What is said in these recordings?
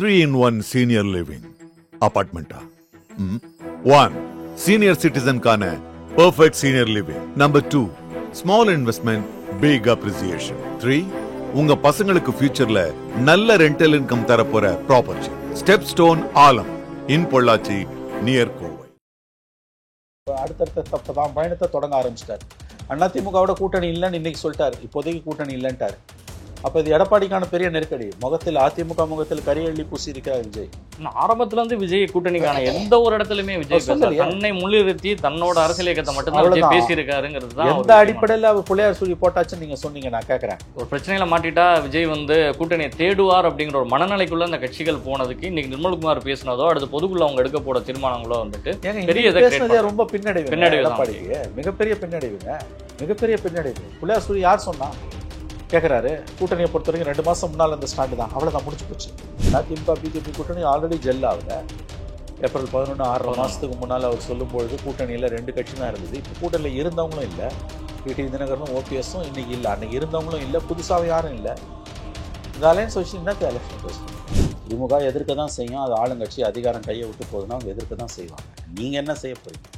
3-in-1 senior living apartment. 1. Senior citizen கான perfect senior living. Number 2. Small investment, big appreciation. 3. உங்க பசங்களுக்கு ஃபியூச்சர்ல நல்ல ரெண்டல் இன்கம் தரப்போற property. Step stone Aalam in Pollachi near Kovai. அடுத்தடுத்த தப்பதான் பயணத்தை தொடங்க ஆரம்பிச்சிட்டார். அதிமுகவோட கூட்டணி இல்லைன்னு இன்னைக்கு சொல்லிட்டார். இப்போதைக்கு கூட்டணி இல்லைன்ட்டார். அப்போ இது எடப்பாடிக்கான பெரிய நெருக்கடி. முகத்தில் அதிமுக முகத்தில் கரியள்ளி பூசி இருக்கிறார் விஜய். ஆரம்பத்துல இருந்து விஜய் கூட்டணிக்கான எந்த ஒரு இடத்துலயுமே விஜய் தன்னை முன்னிறுத்தி தன்னோட அரசியல் இயக்கத்தை மட்டும்தான் விஜய் பேசியிருக்காருங்கிறது தான். எந்த அடிப்படையில் அவர் பிள்ளையார் சொல்லி போட்டாச்சுன்னு நீங்க சொன்னீங்க. நான் கேட்கறேன், ஒரு பிரச்சனையில மாட்டிட்டா விஜய் கூட்டணியை தேடுவார் அப்படிங்கிற ஒரு மனநிலைக்குள்ள அந்த கட்சிகள் போனதுக்கு இன்னைக்கு நிர்மல்குமார் பேசினதோ அடுத்து பொதுக்குள்ள அவங்க எடுக்க போற தீர்மானங்களோ பெரிய ரொம்ப பின்னடைவு எடப்பாடிக்கு. மிகப்பெரிய பின்னடைவுங்க, மிகப்பெரிய பின்னடைவு. பிள்ளையார் சொல்லி யார் சொன்னா கேட்குறாரு. கூட்டணியை பொறுத்த வரைக்கும் 2 மாதம் முன்னால் அந்த ஸ்டாண்டு தான், அவ்வளோதான், முடிச்சு போச்சு. அதிமுக பிஜேபி கூட்டணி ஆல்ரெடி ஜெல் ஆகல. ஏப்ரல் 11 6 மாதத்துக்கு முன்னால் அவர் சொல்லும்பொழுது கூட்டணியில் 2 கட்சி தான் இருந்தது. இப்போ கூட்டணியில் இருந்தவங்களும் இல்லை. டிடிவி தினகரனும் ஓபிஎஸும் இன்னைக்கு இல்லை. அன்னைக்கு இருந்தவங்களும் இல்லை, புதுசாக யாரும் இல்லை. இந்த அலையன்ஸ் வச்சு என்ன எலெக்ஷன் பேசணும்? திமுக எதிர்க்க தான் செய்யும். அது ஆளுங்கட்சி அதிகாரம் கையை விட்டு போகுதுன்னா அவங்க எதிர்க்க தான் செய்வாங்க. நீங்கள் என்ன செய்ய போகிறீங்க?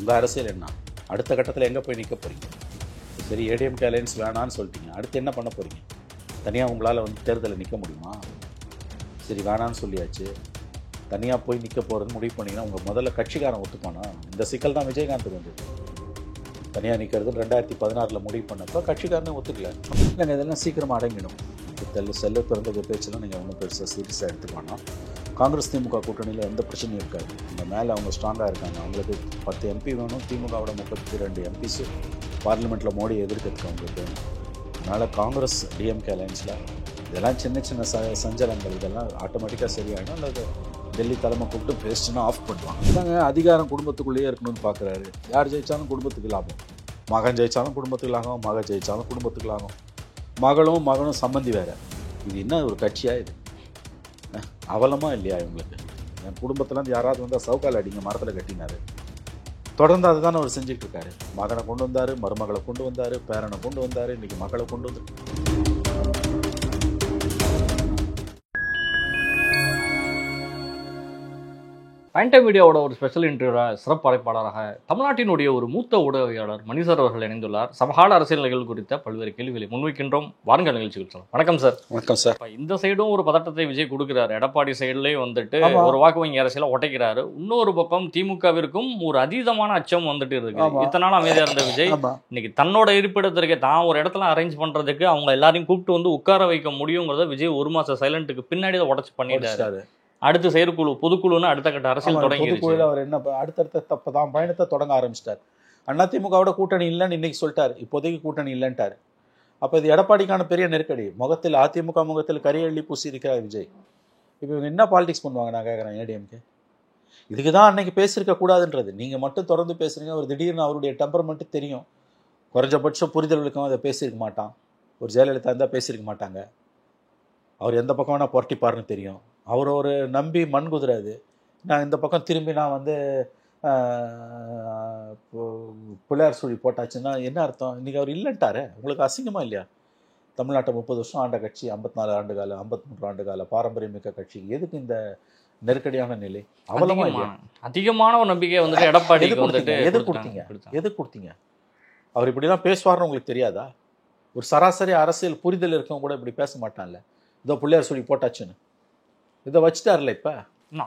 உங்கள் அரசியல் என்ன? அடுத்த கட்டத்தில் எங்கே போய் நிற்க போகிறீங்க? சரி, ஏடிஎம்கே அலையன்ஸ் வேணான்னு சொல்லிட்டீங்க, அடுத்து என்ன பண்ண போகிறீங்க? தனியாக உங்களால் தேர்தலில் நிற்க முடியுமா? சரி, வேணான்னு சொல்லியாச்சு. தனியாக போய் நிற்க போகிறதுன்னு முடிவு பண்ணிங்கன்னா உங்கள் முதல்ல கட்சிக்காரன் ஒத்துப்பானா? இந்த சிக்கல் தான் விஜயகாந்துக்கு வந்தது. தனியாக நிற்கிறது 2016 முடிவு பண்ணப்போ கட்சிக்காரனே ஒத்துக்கல. இல்லைங்க, இதெல்லாம் சீக்கிரமாக அடங்கிடும். செல்ல பிறந்த பேச்செல்லாம் நீங்கள் ஒன்றும் பெருசாக சீரியஸாக எடுத்துக்கோனா. காங்கிரஸ் திமுக கூட்டணியில் எந்த பிரச்சனையும் இருக்காது. இந்த மேலே அவங்க ஸ்ட்ராங்காக இருக்காங்க. அவங்களுக்கு 10 எம்பி வேணும். திமுகவோட 32 எம்பிஸு பார்லிமெண்ட்டில் மோடி எதிர்க்கிறதுக்கு அவங்களுக்கு வேணும். அதனால் காங்கிரஸ் டிஎம்கே அலையன்ஸில் இதெல்லாம் சின்ன சின்ன சஞ்சலங்கள் இதெல்லாம் ஆட்டோமேட்டிக்காக சரியாகிடும். அல்லது டெல்லி தலைமை கூப்பிட்டு பேஸ்ட்டுன்னா ஆஃப் பண்ணுவாங்க. இதாங்க அதிகாரம் குடும்பத்துக்குள்ளேயே இருக்கணும்னு பார்க்குறாரு. யார் ஜெயித்தாலும் குடும்பத்துக்கு லாபம். மகன் ஜெயித்தாலும் குடும்பத்துக்கு லாபம், மக ஜெயித்தாலும் குடும்பத்துக்கு லாபம். மகனும் சம்மந்தி வேறு. இது என்ன ஒரு கட்சியாக? இது அவலமாக இல்லையா இவங்களுக்கு? என் குடும்பத்துலேருந்து யாராவது வந்தால் சவுக்கால் அடிங்க மரத்தில் கட்டினார். தொடர்ந்து அதுதான் அவர் செஞ்சுட்டு இருக்காரு. மகனை கொண்டு வந்தார், மருமகளை கொண்டு வந்தார், பேரனை கொண்டு வந்தார், இன்னைக்கு மக்களை கொண்டு வந்து. பாயிண்ட் டைம் மீடியாவோட ஒரு ஸ்பெஷல் இன்டர்வியூவில் சிறப்பு அழைப்பாளராக தமிழ்நாட்டினுடைய ஒரு மூத்த ஊடகவியாளர் மணிசர் அவர்கள் இணைந்துள்ளார். சமகால அரசியல் நிகழ்வு குறித்த பல்வேறு கேள்விகளை முன்வைக்கின்றோம். வாருங்கள் நிகழ்ச்சிகள் சார். வணக்கம் சார். வணக்கம் சார். இந்த சைடும் ஒரு பதட்டத்தை விஜய் கொடுக்குறாரு. எடப்பாடி சைட்லேயே ஒரு வாக்கு வங்கி அரசியலை உடைக்கிறாரு. இன்னொரு பக்கம் திமுகவிற்கும் ஒரு அதீதமான அச்சம் இருக்கு. இத்தனை நாள் அமைதியாக இருந்த விஜய் இன்னைக்கு தன்னோட இருப்பிடத்திற்கு தான் ஒரு இடத்துல அரேஞ்ச் பண்றதுக்கு அவங்க எல்லாரையும் கூப்பிட்டு உட்கார வைக்க முடியுங்கிறத விஜய் 1 மாசம் சைலண்ட்டுக்கு பின்னாடி தான் உடச்சு பண்ணிட்டாரு. அடுத்து செயற்குழு பொதுக்குழுன்னு அடுத்த கட்ட அரசியல் தொடங்கி அவர் என்ன அடுத்தடுத்த தப்பதான் பயணத்தை தொடங்க ஆரம்பிச்சிட்டார். அதிமுகவோட கூட்டணி இல்லைன்னு இன்னைக்கு சொல்லிட்டார். இப்போதைக்கு கூட்டணி இல்லைன்ட்டார். அப்போ இது எடப்பாடிக்கான பெரிய நெருக்கடி. முகத்தில் அதிமுக முகத்தில் கரியள்ளி பூசி இருக்கிறார் விஜய். இப்போ இவங்க என்ன பாலிடிக்ஸ் பண்ணுவாங்க நான் கேட்குறேன். ஏடிஎம்கே இதுக்கு தான் அன்னைக்கு பேசியிருக்க கூடாதுன்றது. நீங்கள் மட்டும் தொடர்ந்து பேசுகிறீங்க. அவர் திடீர்னு அவருடைய டெம்பர்மெண்ட்டு தெரியும். குறைஞ்சபட்சம் புரிதலுக்கும் அதை பேசியிருக்க மாட்டான். ஒரு ஜெயலலிதா இருந்தால் பேசியிருக்க மாட்டாங்க. அவர் எந்த பக்கம் வேணால் புரட்டிப்பாருன்னு தெரியும். அவர் ஒரு நம்பி மண் குதிராது. நான் இந்த பக்கம் திரும்பி நான் பிள்ளையார் சொல்லி போட்டாச்சுன்னா என்ன அர்த்தம்? இன்றைக்கி அவர் இல்லைன்ட்டாரு. உங்களுக்கு அசிங்கமாக இல்லையா? தமிழ்நாட்டை 30 வருஷம் ஆண்ட கட்சி, 54 ஆண்டு கால 53 ஆண்டு கால பாரம்பரியமிக்க கட்சி, எதுக்கு இந்த நெருக்கடியான நிலை? அவலமா இல்லையா? அதிகமான ஒரு நம்பிக்கை எடப்பாடி எது கொடுத்தீங்க? அவர் இப்படிலாம் பேசுவார்னு உங்களுக்கு தெரியாதா? ஒரு சராசரி அரசியல் புரிதல் இருக்கவங்க கூட இப்படி பேச மாட்டான்ல. இதோ பிள்ளையார் சொல்லி போட்டாச்சுன்னு இதை வச்சுட்டார்ல. இப்ப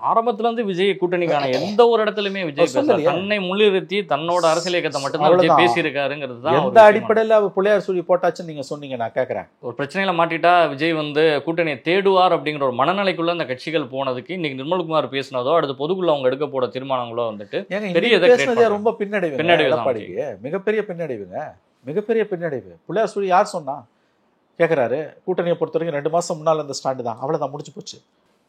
ஆரம்பத்துல இருந்து விஜய் கூட்டணிக்கான எந்த ஒரு இடத்துலயுமே விஜய் தன்னை முன்னிறுத்தி தன்னோட அரசியல் இயக்கத்தை மட்டும்தான் விஜய் பேசியிருக்காருங்கிறது தான். எந்த அடிப்படையில் அவர் பிள்ளையார் சொல்லி போட்டாச்சுன்னு நீங்க சொன்னீங்க. நான் கேட்கறேன், ஒரு பிரச்சனையில மாட்டிட்டா விஜய் கூட்டணியை தேடுவார் அப்படிங்கிற ஒரு மனநிலைக்குள்ள அந்த கட்சிகள் போனதுக்கு இன்னைக்கு நிர்மல்குமார் பேசினதோ அடுத்து பொதுக்குள்ள அவங்க எடுக்க போற தீர்மானங்களோ பெரிய ரொம்ப பின்னடைவு. எடப்பாடிக்கு மிகப்பெரிய பின்னடைவுங்க, மிகப்பெரிய பின்னடைவு. பிள்ளையார் சொல்லி யார் சொன்னா கேட்குறாரு. கூட்டணியை பொறுத்த வரைக்கும் 2 மாதம் முன்னால் அந்த ஸ்டாண்டு தான், அவ்வளோதான், முடிச்சு போச்சு.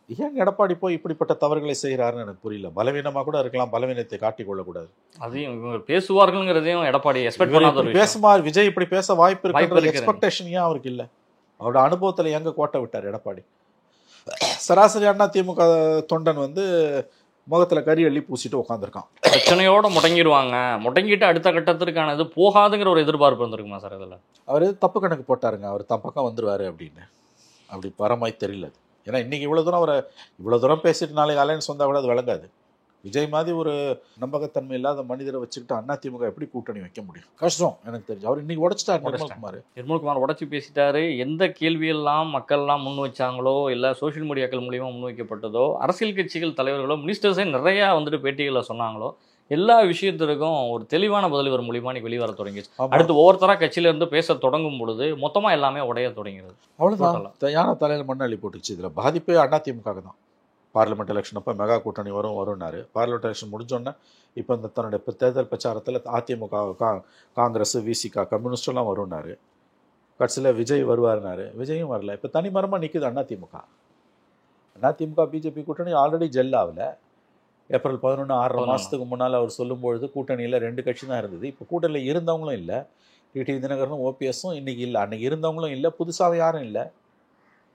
ஏன் எடப்பாடி போய் இப்படிப்பட்ட தவறுகளை செய்கிறாருன்னு எனக்கு புரியல. பலவீனமாக கூட இருக்கலாம், பலவீனத்தை காட்டிக்கொள்ளக்கூடாது. அதையும் இவங்க பேசுவார்கள்ங்கிறதையும் எடப்பாடி எக்ஸ்பெக்ட் பண்ணாத பேசுமாறு விஜய் இப்படி பேச வாய்ப்பு இருக்கு. எக்ஸ்பெக்டேஷன் ஏன் அவருக்கு இல்லை? அவரோட அனுபவத்தில் எங்கே கோட்டை விட்டார் எடப்பாடி? சராசரி அதிமுக தொண்டன் முகத்தில் கறி அள்ளி பூசிட்டு உட்காந்துருக்கான். பிரச்சனையோட முடங்கிட்டு அடுத்த கட்டத்திற்கானது போகாதுங்கிற ஒரு எதிர்பார்ப்பு இருந்திருக்குமா சார்? அதில் அவர் தப்பு கணக்கு போட்டாருங்க. அவர் தம் பக்கம் வந்துருவாரு அப்படின்னு. அப்படி பரமாய் தெரியல. ஏன்னா இன்னைக்கு இவ்வளோ தூரம் பேசிட்டு நாளைக்கு அலையன்ஸ் வந்தால் கூட அது விளங்காது. விஜய் மாதிரி ஒரு நம்பகத்தன்மை இல்லாத மனிதரை வச்சுக்கிட்டு அதிமுக எப்படி கூட்டணி வைக்க முடியும்? கஷ்டம் எனக்கு தெரிஞ்சு. அவர் இன்னைக்கு உடைச்சிட்டார் நிர்மல்குமார் உடச்சி பேசிட்டாரு. எந்த கேள்வியெல்லாம் மக்கள்லாம் முன் வச்சாங்களோ இல்லை சோஷியல் மீடியாக்கள் மூலியமாக முன் வைக்கப்பட்டதோ, அரசியல் கட்சிகள் தலைவர்களோ மினிஸ்டர்ஸே நிறையா வந்துட்டு பேட்டிகளில் சொன்னாங்களோ, எல்லா விஷயத்திற்கும் ஒரு தெளிவான பதில் ஒரு மூலியமா நீ வெளிவர தொடங்கிச்சு. அடுத்து ஒவ்வொருத்தரா கட்சியில இருந்து பேச தொடங்கும் பொழுது மொத்தமா எல்லாமே உடைய தொடங்கிறது. அவ்வளவுதான். யானை தலையில மண்ணள்ளி போட்டுச்சு. இதுல பாதிப்பே அதிமுக தான். பார்லிமெண்ட் எலெக்ஷன் அப்போ மெகா கூட்டணி வரும்னாரு. பார்லிமெண்ட் எலெக்ஷன் முடிஞ்சோடனே இப்போ இந்த தன்னுடைய தேர்தல் பிரச்சாரத்தில் அதிமுக, காங்கிரஸ், விசிகா, கம்யூனிஸ்டெல்லாம் வரும்னாரு. கட்சியில் விஜய் வருவார்னாரு. விஜயும் வரல. இப்போ தனிமரமாக நிற்குது அதிமுக. பிஜேபி கூட்டணி ஆல்ரெடி ஜெல் ஆகல. ஏப்ரல் 11 6 மாதத்துக்கு முன்னால் அவர் சொல்லும்பொழுது கூட்டணியில் 2 கட்சி தான் இருந்தது. இப்போ கூட்டணியில் இருந்தவங்களும் இல்லை. டிடிவி தினகரனும் ஓபிஎஸும் இன்றைக்கி இல்லை. அன்றைக்கி இருந்தவங்களும் இல்லை. புதுசாக யாரும் இல்லை.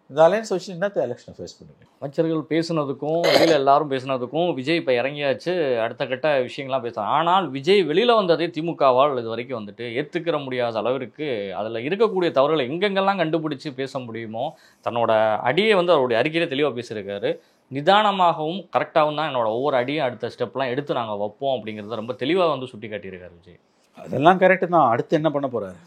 இந்த அலையன்ஸ் வச்சு என்னத்தை எலெக்ஷனை ஃபேஸ் பண்ணுங்க? அமைச்சர்கள் பேசுனதுக்கும் வெளியில் எல்லாரும் பேசுனதுக்கும் விஜய் இப்போ இறங்கியாச்சு, அடுத்த கட்ட விஷயங்கள்லாம் பேசுகிறாங்க. ஆனால் விஜய் வெளியில் வந்ததே திமுகவால் இது வரைக்கும் வந்துட்டு ஏற்றுக்கிற முடியாத அளவிற்கு அதில் இருக்கக்கூடிய தவறுகளை எங்கெங்கெல்லாம் கண்டுபிடிச்சி பேச முடியுமோ தன்னோட அடியை வந்து அவருடைய அறிக்கையிலே தெளிவாக பேசியிருக்காரு. நிதானமாகவும் கரெக்டாகவும் தான் என்னோட ஒவ்வொரு அடியும் அடுத்த ஸ்டெப்லாம் எடுத்து நாங்கள் வைப்போம் அப்படிங்கிறத ரொம்ப தெளிவாக வந்து சுட்டி காட்டியிருக்காரு விஜய். அதெல்லாம் கரெக்டு தான். அடுத்து என்ன பண்ண போகிறாரு?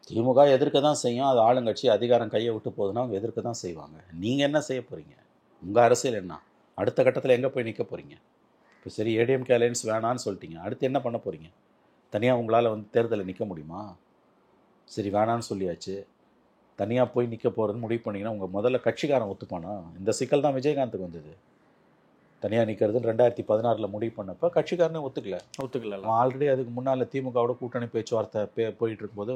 திமுக எதிர்க்க தான் செய்யும். அது ஆளுங்கட்சி அதிகாரம் கையை விட்டு போகுதுன்னா அவங்க எதிர்க்க தான் செய்வாங்க. நீங்கள் என்ன செய்ய போகிறீங்க? உங்கள் அரசியல் என்ன? அடுத்த கட்டத்தில் எங்கே போய் நிற்க போகிறீங்க? இப்போ சரி, ஏடிஎம்கே அலையன்ஸ் வேணான்னு சொல்லிட்டீங்க. அடுத்து என்ன பண்ண போகிறீங்க? தனியாக உங்களால் வந்து தேர்தலில் நிற்க முடியுமா? சரி, வேணான்னு சொல்லியாச்சு. தனியாக போய் நிற்க போகிறதுன்னு முடிவு பண்ணிங்கன்னா உங்கள் முதல்ல கட்சிக்காரன் ஒத்துப்பானா? இந்த சிக்கல் தான் விஜயகாந்துக்கு வந்தது. தனியாக நிற்கிறதுன்னு 2016 முடிவு பண்ணப்போ கட்சிக்காரனே ஒத்துக்கல. ஆல்ரெடி அதுக்கு முன்னால் திமுகவோட கூட்டணி பேச்சுவார்த்தை போயிட்டு இருக்கும்போது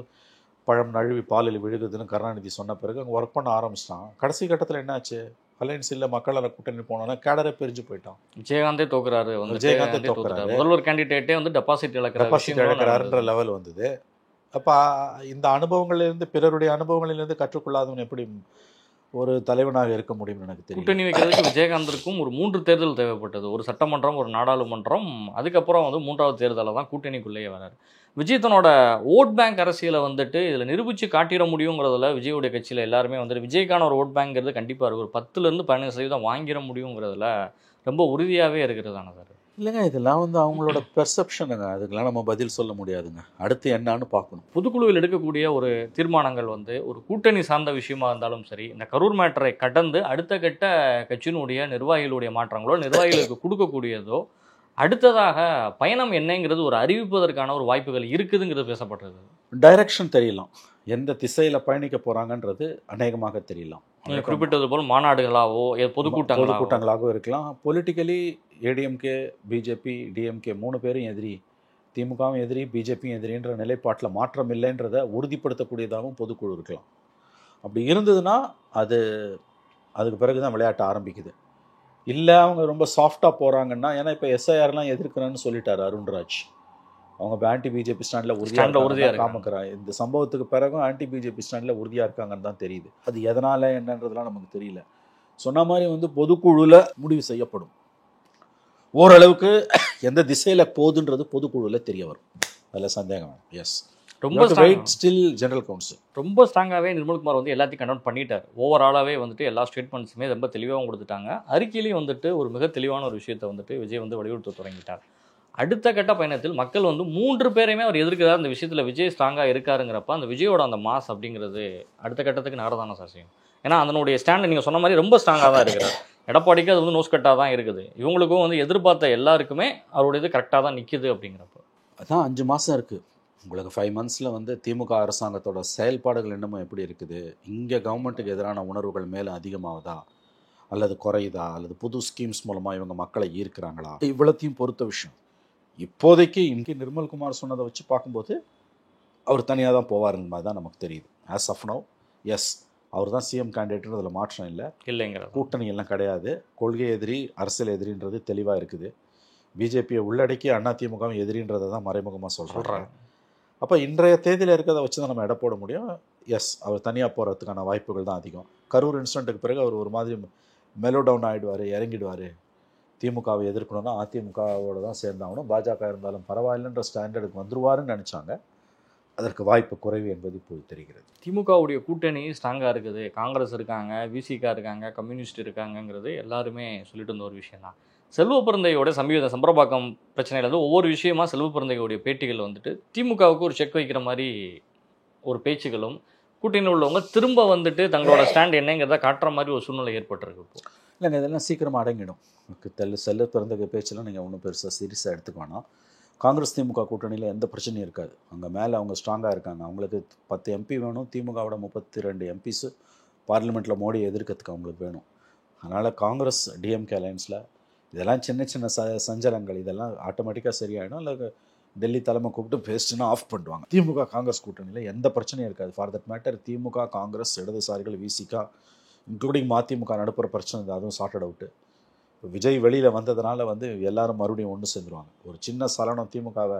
பழம் நழுவி பாலில் விழுகுதுன்னு கருணாநிதி சொன்ன பிறகு அங்கே ஒர்க் பண்ண ஆரம்பிச்சிட்டான். கடைசி கட்டத்தில் என்னாச்சு? அலையன்ஸ் இல்லை, மக்களால் கூட்டணி போனோன்னா கேடரே பிரிஞ்சு போயிட்டான். விஜயகாந்தே தோக்குறாரு. முதல்வர் கேண்டிடேட்டே வந்து டெபாசிட் இழக்கிறாருன்ற லெவல் வந்தது. அப்போ இந்த அனுபவங்களிலிருந்து, பிறருடைய அனுபவங்களிலிருந்து கற்றுக்கொள்ளாதவன் எப்படி ஒரு தலைவனாக இருக்க முடியும்னு எனக்கு தெரியும். கூட்டணி வைக்கிறதுக்கு விஜயகாந்திற்கும் ஒரு 3 தேர்தல் தேவைப்பட்டது. ஒரு சட்டமன்றம், ஒரு நாடாளுமன்றம், அதுக்கப்புறம் வந்து 3வது தேர்தலில் தான் கூட்டணிக்குள்ளேயே வராரு. விஜய் தன்னோட ஓட் பேங்க் அரசியலை வந்துட்டு இதில் நிரூபித்து காட்டிட முடியுங்கிறதுல விஜயோடைய கட்சியில் எல்லாருமே வந்துட்டு விஜய்க்கான ஒரு ஓட் பேங்க்ங்கிறது கண்டிப்பாக இருக்குது. ஒரு 10% 15% வாங்கிட முடியுங்கிறதுல ரொம்ப உறுதியாகவே இருக்கிறதான சார். இல்லைங்க, இதெல்லாம் வந்து அவங்களோட பெர்செப்ஷனுங்க. அதுக்கெல்லாம் நம்ம பதில் சொல்ல முடியாதுங்க. அடுத்து என்னான்னு பார்க்கணும். பொதுக்குழுவில் எடுக்கக்கூடிய ஒரு தீர்மானங்கள் வந்து ஒரு கூட்டணி சார்ந்த விஷயமா இருந்தாலும் சரி, இந்த கரூர் மேட்டரை கடந்து அடுத்த கட்ட கட்சியினுடைய நிர்வாகிகளுடைய மாற்றங்களோ, நிர்வாகிகளுக்கு கொடுக்கக்கூடியதோ, அடுத்ததாக பயணம் என்னங்கிறது ஒரு அறிவிப்பதற்கான ஒரு வாய்ப்புகள் இருக்குதுங்கிறது பேசப்படுறது. டைரக்ஷன் தெரியலாம், எந்த திசையில் பயணிக்க போகிறாங்கன்றது அநேகமாக தெரியலாம். நீங்கள் குறிப்பிட்டது போல் மாநாடுகளாகவோ பொதுக்கூட்டங்களாகவோ இருக்கலாம். பொலிட்டிக்கலி ஏடிஎம்கே, பிஜேபி, டிஎம்கே 3 பேரும் எதிரி, திமுகவும் எதிரி, பிஜேபியும் எதிரின்ற நிலைப்பாட்டில் மாற்றம் இல்லைன்றதை உறுதிப்படுத்தக்கூடியதாகவும் பொதுக்குழு இருக்கலாம். அப்படி இருந்ததுன்னா அதுக்கு பிறகு தான் விளையாட்டு ஆரம்பிக்குது. இல்லை அவங்க ரொம்ப சாஃப்டாக போகிறாங்கன்னா, ஏன்னா இப்போ எஸ்ஐஆர்லாம் எதிர்க்கிறேன்னு சொல்லிட்டாரு அருண்ராஜ். அவங்க இப்போ ஆன்டி பிஜேபி ஸ்டாண்டில் உறுதியாக காமிக்கிறாங்க. இந்த சம்பவத்துக்கு பிறகும் ஆன்டி பிஜேபி ஸ்டாண்டில் உறுதியாக இருக்காங்கன்னு தான் தெரியுது. அது எதனால் என்னன்றதுலாம் நமக்கு தெரியல. சொன்ன மாதிரி வந்து பொதுக்குழுவில் முடிவு செய்யப்படும். ஓரளவுக்கு எந்த திசையில் போகுதுன்றது பொதுக்குழுவில் தெரிய வரும். அதில் சந்தேகம் வேணும். எஸ், ரொம்ப ஸ்டில் ஜெனரல் கவுன்சில் ரொம்ப ஸ்ட்ராங்காகவே நிர்மல்குமார் வந்து எல்லாத்தையும் கண்டவுன் பண்ணிட்டார். ஓவராலாகவே வந்துட்டு எல்லா ஸ்டேட்மெண்ட்ஸுமே ரொம்ப தெளிவாகவும் கொடுத்துட்டாங்க. அறிக்கையிலையும் வந்துட்டு ஒரு மிக தெளிவான ஒரு விஷயத்தை வந்துட்டு விஜய் வந்து வலியுறுத்த தொடங்கிட்டார். அடுத்த கட்ட பயணத்தில் மக்கள் வந்து 3 பேரையுமே அவர் எதிர்க்கிறார். அந்த விஷயத்தில் விஜய் ஸ்ட்ராங்காக இருக்காருங்கிறப்ப அந்த விஜயோட அந்த மாஸ் அப்படிங்கிறது அடுத்த கட்டத்துக்கு நகரதான சார் செய்யும். ஏன்னா அதனுடைய ஸ்டாண்டை நீங்கள் சொன்ன மாதிரி ரொம்ப ஸ்ட்ராங்காக தான் இருக்கிறார். எடப்பாடிக்கு அது வந்து நோஸ்கட்டாக தான் இருக்குது. இவங்களுக்கும் வந்து எதிர்பார்த்த எல்லாருக்குமே அவருடைய இது கரெக்டாக தான் நிற்கிது. அப்படிங்கிறப்ப அதான் 5 மாதம் இருக்குது. உங்களுக்கு 5 மந்த்ஸில் வந்து திமுக அரசாங்கத்தோட செயல்பாடுகள் என்னமோ எப்படி இருக்குது, இங்கே கவர்மெண்ட்டுக்கு எதிரான உணர்வுகள் மேலே அதிகமாகுதா அல்லது குறையுதா, அல்லது புது ஸ்கீம்ஸ் மூலமாக இவங்க மக்களை ஈர்க்கிறாங்களா, இவ்வளோத்தையும் பொறுத்த விஷயம். இப்போதைக்கு இங்கே நிர்மல்குமார் சொன்னதை வச்சு பார்க்கும்போது அவர் தனியாக தான் போவாருங்க மாதிரி தான் நமக்கு தெரியுது. ஆஸ் ஆஃப் நவ் எஸ், அவர் தான் சிஎம் கேண்டிடேட்ன்றதில் மாற்றம் இல்லைங்கிற கூட்டணி எல்லாம் கிடையாது. கொள்கை எதிரி, அரசியல் எதிரின்றது தெளிவாக இருக்குது. பிஜேபியை உள்ளடக்கி அதிமுகவும் எதிரின்றதை தான் மறைமுகமாக சொல்கிறாங்க. அப்போ இன்றைய தேதியில் இருக்கிறத வச்சு தான் நம்ம எடை போட முடியும். எஸ், அவர் தனியாக போகிறதுக்கான வாய்ப்புகள் தான் அதிகம். கரூர் இன்சிடென்ட்டுக்கு பிறகு அவர் ஒரு மாதிரி மெலோ டவுன் ஆகிடுவார், இறங்கிடுவார். திமுகவை எதிர்க்கணும்னா அதிமுகவோடு தான் சேர்ந்தாகணும், பாஜக இருந்தாலும் பரவாயில்லைன்ற ஸ்டாண்டர்டுக்கு வந்துருவாருன்னு நினச்சாங்க. அதற்கு வாய்ப்பு குறைவு என்பது இப்போது தெரிகிறது. திமுகவுடைய கூட்டணி ஸ்ட்ராங்காக இருக்குது, காங்கிரஸ் இருக்காங்க, விசிகா இருக்காங்க, கம்யூனிஸ்ட் இருக்காங்கங்கிறது எல்லாருமே சொல்லிட்டு இருந்த ஒரு விஷயம் தான். செல்வ பிறந்தையோட சமீப சம்பரபாக்கம் பிரச்சனையில் வந்து ஒவ்வொரு விஷயமா செல்வ பிறந்தையோடைய பேட்டிகள் வந்துட்டு திமுகவுக்கு ஒரு செக் வைக்கிற மாதிரி ஒரு பேச்சுகளும், கூட்டணியில் உள்ளவங்க திரும்ப வந்துட்டு தங்களோட ஸ்டாண்ட் என்னங்கிறத காட்டுற மாதிரி ஒரு சூழ்நிலை ஏற்பட்டிருக்கு. இப்போ இல்லைங்க, இதெல்லாம் சீக்கிரமாக அடங்கிடும். செல்ல பிறந்த பேச்செல்லாம் நீங்கள் ஒன்றும் பெருசாக சீரியஸாக எடுத்துக்க வேணாம். காங்கிரஸ் திமுக கூட்டணியில் எந்த பிரச்சனையும் இருக்காது. அங்கே மேலே அவங்க ஸ்ட்ராங்காக இருக்காங்க. அவங்களுக்கு 10 எம்பி வேணும். திமுகவோட 32 எம்பிஸு பார்லிமெண்ட்டில் மோடி எதிர்க்கிறதுக்கு அவங்களுக்கு வேணும். அதனால் காங்கிரஸ் டிஎம்கே அலையன்ஸில் இதெல்லாம் சின்ன சின்ன சஞ்சலங்கள் இதெல்லாம் ஆட்டோமேட்டிக்காக சரியாயிடும். இல்லை டெல்லி தலைமை கூப்பிட்டு பேஸ்ட்டுன்னா ஆஃப் பண்ணுவாங்க. திமுக காங்கிரஸ் கூட்டணியில் எந்த பிரச்சனையும் இருக்காது. ஃபார் தட் மேட்டர் திமுக, காங்கிரஸ், இடதுசாரிகள், விசிகா, இன்க்ளூடிங் மதிமுக நடுப்புற பிரச்சனை அதுவும் சார்ட்டட் அவுட்டு. விஜய் வெளியில் வந்ததுனால வந்து எல்லாரும் மறுபடியும் ஒன்று சேர்ந்துருவாங்க. ஒரு சின்ன சலனம் திமுகவை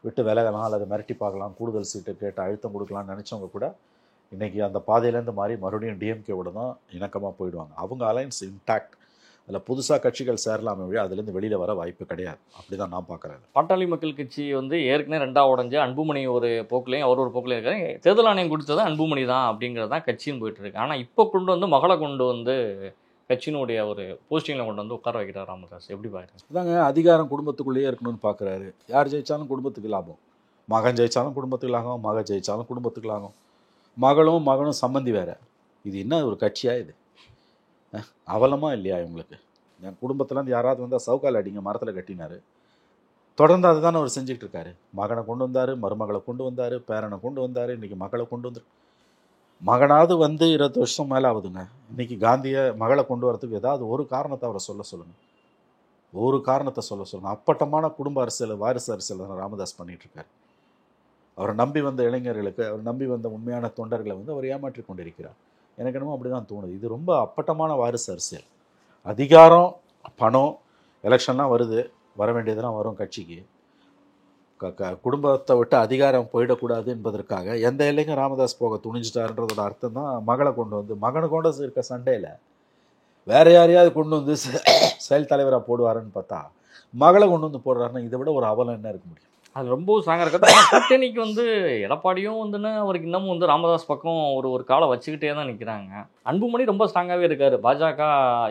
விட்டு விலகலாம் அல்லது மிரட்டி பார்க்கலாம், கூடுதல் சீட்டு கேட்டு அழுத்தம் கொடுக்கலாம்னு நினச்சவங்க கூட இன்றைக்கி அந்த பாதையிலேருந்து மாறி மறுபடியும் டிஎம்கேவோட தான் இணக்கமாக போயிடுவாங்க. அவங்க அலைன்ஸ் இன்டாக்ட். அதில் புதுசாக கட்சிகள் சேரலாமே வழி அதுலேருந்து வெளியில் வர வாய்ப்பு கிடையாது. அப்படி தான் நான் பார்க்குறேன். பாட்டாளி மக்கள் கட்சி வந்து ஏற்கனவே 2ஆக உடஞ்சு அன்புமணி ஒரு போக்குலையும் அவர் ஒரு போக்குலையும் இருக்காரு. தேர்தல் ஆணையம் கொடுத்தது அன்புமணி தான் அப்படிங்கிறது தான் கட்சின்னு போயிட்டு இருக்கு. ஆனால் இப்போ கொண்டு வந்து மகளை கொண்டு வந்து கட்சியினுடைய ஒரு போஸ்டிங்கில் கொண்டு வந்து உட்கார வைக்கிறார் ராமதாஸ். எப்படி பாருங்க? அதாங்க, அதிகாரம் குடும்பத்துக்குள்ளேயே இருக்கணும்னு பார்க்குறாரு. யார் ஜெயித்தாலும் குடும்பத்துக்கு லாபம். மகன் ஜெயித்தாலும் குடும்பத்துக்கு லாபம், மக ஜெயித்தாலும் குடும்பத்துக்கு லாபம். மகனும் சம்மந்தி வேறு. இது என்ன ஒரு கட்சியாக? இது அவலமாக இல்லையா இவங்களுக்கு? என் குடும்பத்துலேருந்து யாராவது வந்தால் சவுக்கால் அடிங்க மரத்தில் கட்டினார். தொடர்ந்து அதுதானே அவர் செஞ்சுக்கிட்டு இருக்காரு. மகனை கொண்டு வந்தார், மருமகளை கொண்டு வந்தார், பேரனை கொண்டு வந்தார், இன்றைக்கி மகளை கொண்டு வந்துரு. மகனாவது வந்து 20 வருஷம் மேலே ஆகுதுங்க. இன்றைக்கி காந்தியை மகளை கொண்டு வரதுக்கு ஏதாவது ஒரு காரணத்தை அவரை சொல்லுங்கள். ஒரு காரணத்தை சொல்லுங்கள். அப்பட்டமான குடும்ப அரசியல், வாரிசு அரசியல் தான் ராமதாஸ் பண்ணிகிட்ருக்கார். அவரை நம்பி வந்த இளைஞர்களுக்கு, அவர் நம்பி வந்த உண்மையான தொண்டர்களை வந்து அவர் ஏமாற்றி கொண்டிருக்கிறார். எனக்கு என்னமோ அப்படி தான் தோணுது. இது ரொம்ப அப்பட்டமான வாரிசு அரசியல். அதிகாரம், பணம், எலெக்ஷன்லாம் வருது, வர வேண்டியதெல்லாம் வரும் கட்சிக்கு. குடும்பத்தை விட்டு அதிகாரம் போயிடக்கூடாது என்பதற்காக எந்த எல்லைக்கும் ராமதாஸ் போக துணிஞ்சிட்டாருன்றதோட அர்த்தம் தான் மகளை கொண்டு வந்து, மகனை கொண்டு இருக்க சண்டையில் வேற யாரையாவது கொண்டு வந்து செயல் தலைவராக போடுவாருன்னு பார்த்தா மகளை கொண்டு வந்து போடுறாருன்னா இதை விட ஒரு அவலம் என்ன இருக்க முடியும்? அது ரொம்ப ஸ்ட்ராங்காக இருக்குது. ஆனால் கூட்டணிக்கு வந்து எடப்பாடியும் வந்துன்னு அவருக்கு இன்னமும் வந்து ராமதாஸ் பக்கம் ஒரு காலை வச்சுக்கிட்டே தான் நிற்கிறாங்க. அன்புமணி ரொம்ப ஸ்ட்ராங்காகவே இருக்கார். பாஜக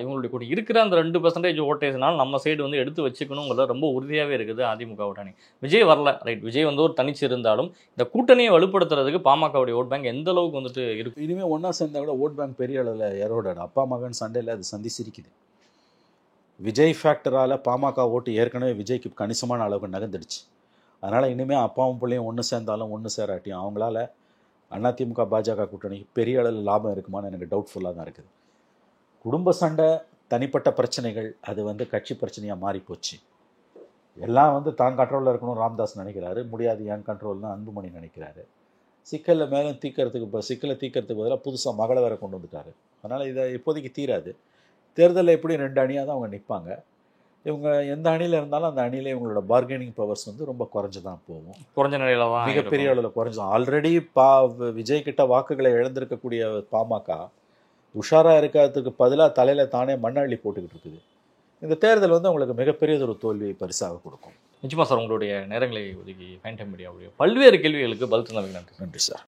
இவங்களுடைய கூட்டி இருக்கிற அந்த 2% ஓட்டேஜ்னால நம்ம சைடு வந்து எடுத்து வச்சுக்கணுங்கிறத ரொம்ப உறுதியாகவே இருக்குது அதிமுக கூட்டணி. விஜய் வரல, ரைட், விஜய் வந்து ஒரு தனிச்சு இருந்தாலும் இந்த கூட்டணியை வலுப்படுத்துறதுக்கு பாமகவுடைய ஓட் பேங்க் எந்த அளவுக்கு வந்துட்டு இருக்கு? இனிமேல் ஒன்றா சேர்ந்தா கூட ஓட் பேங்க் பெரிய அளவில் எரோட அப்பா மகன் சண்டையில் அது சந்தி சிரிக்குது. விஜய் ஃபேக்டரால் பாமக ஓட்டு ஏற்கனவே விஜய்க்கு கணிசமான அளவுக்கு நகர்ந்துடுச்சு. அதனால் இனிமேல் அப்பாவும் பிள்ளையும் ஒன்று சேர்ந்தாலும் ஒன்று சேராட்டியும் அவங்களால அதிமுக பாஜக கூட்டணிக்கு பெரிய அளவில் லாபம் இருக்குமான்னு எனக்கு டவுட்ஃபுல்லாக தான் இருக்குது. குடும்ப சண்டை, தனிப்பட்ட பிரச்சனைகள் அது வந்து கட்சி பிரச்சனையாக மாறிப்போச்சு. எல்லாம் வந்து தான் கண்ட்ரோலில் இருக்கணும் ராமதாஸ் நினைக்கிறாரு. முடியாது, என் கண்ட்ரோல் தான் அன்புமணி நினைக்கிறாரு. சிக்கலில் மேலும் சிக்கலை தீர்க்கறதுக்கு பதிலாக புதுசாக மகளை வேற கொண்டு வந்துட்டார். அதனால் இதை இப்போதைக்கு தீராது. தேர்தலில் எப்படியும் 2 அணியாக தான் அவங்க நிற்பாங்க. இவங்க எந்த அணியில் இருந்தாலும் அந்த அணியில் இவங்களோட பார்கெனிங் பவர்ஸ் வந்து ரொம்ப குறைஞ்சு தான் போகும். குறைஞ்ச நிலையில் தான், மிகப்பெரிய அளவில் குறைஞ்சு. ஆல்ரெடி விஜய் கிட்ட வாக்குகளை இழந்திருக்கக்கூடிய பாமக உஷாராக இருக்கிறதுக்கு பதிலாக தலையில் தானே மண்ணள்ளி போட்டுக்கிட்டு இருக்குது. இந்த தேர்தல் வந்து அவங்களுக்கு மிகப்பெரியது ஒரு தோல்வியை பரிசாக கொடுக்கும். நிச்சயமாக சார், உங்களுடைய நேரங்களை ஒதுக்கி ஃபைன் டைம் மீடியாவுடைய பல்வேறு கேள்விகளுக்கு பதில் தந்தமைக்கு நன்றி. நன்றி சார்.